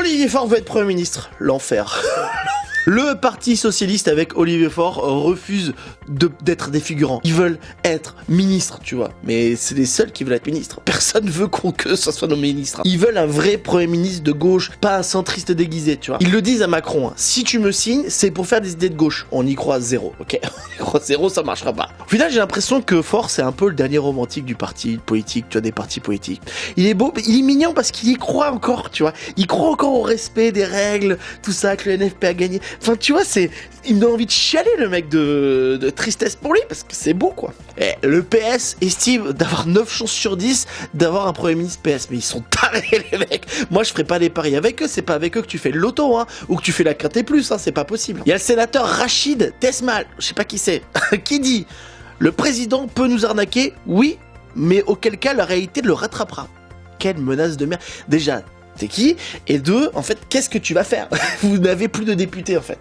Olivier Faure veut être Premier ministre. L'enfer. Le parti socialiste avec Olivier Faure refuse d'être des figurants. Ils veulent être ministres, tu vois. Mais c'est les seuls qui veulent être ministres. Personne veut que ça soit nos ministres. Ils veulent un vrai Premier ministre de gauche, pas un centriste déguisé, tu vois. Ils le disent à Macron, hein. Si tu me signes, c'est pour faire des idées de gauche. On y croit zéro, ok. On y croit zéro, ça marchera pas. Au final, j'ai l'impression que Faure, c'est un peu le dernier romantique du parti politique, tu vois, des partis politiques. Il est beau, il est mignon parce qu'il y croit encore, tu vois. Il croit encore au respect des règles, tout ça, que le NFP a gagné. Enfin, tu vois, il me donne envie de chialer, le mec, de tristesse pour lui, parce que c'est beau, quoi. Et le PS estime d'avoir 9 chances sur 10 d'avoir un Premier ministre PS. Mais ils sont tarés, les mecs. Moi, je ferai pas les paris avec eux. C'est pas avec eux que tu fais le loto, hein. Ou que tu fais la quinté plus, hein. C'est pas possible. Il y a le sénateur Rachid Tesmal. Je sais pas qui c'est. Qui dit: le président peut nous arnaquer, oui, mais auquel cas la réalité le rattrapera. Quelle menace de merde. Déjà, t'es qui? Et deux, en fait, qu'est-ce que tu vas faire? Vous n'avez plus de députés, en fait.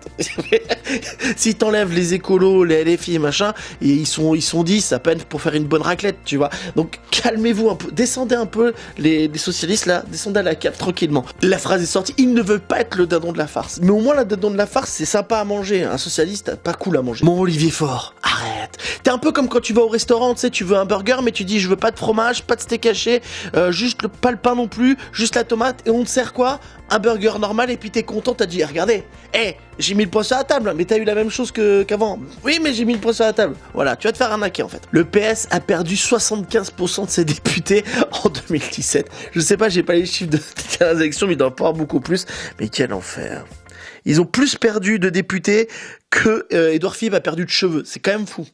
Si t'enlèves les écolos, les LFI et machin, et ils sont 10 à peine pour faire une bonne raclette, tu vois. Donc, calmez-vous un peu, descendez un peu, les socialistes, là, descendez à la cave tranquillement. La phrase est sortie, il ne veut pas être le dindon de la farce. Mais au moins, le dindon de la farce, c'est sympa à manger. Un socialiste, pas cool à manger. Mon Olivier Faure, arrête. T'es un peu comme quand tu vas au restaurant, tu sais, tu veux un burger, mais tu dis, je veux pas de fromage, pas de steak haché, pas le pain non plus, juste la tomate. Et on te sert quoi? Un burger normal, et puis t'es content, t'as dit, regardez, j'ai mis le poisson à la table, mais t'as eu la même chose qu'avant. Oui, mais j'ai mis le poisson à la table. Voilà, tu vas te faire arnaquer, en fait. Le PS a perdu 75% de ses députés en 2017. Je sais pas, j'ai pas les chiffres des dernières élections, mais il doit en avoir beaucoup plus. Mais quel enfer. Ils ont plus perdu de députés que Édouard Philippe a perdu de cheveux. C'est quand même fou.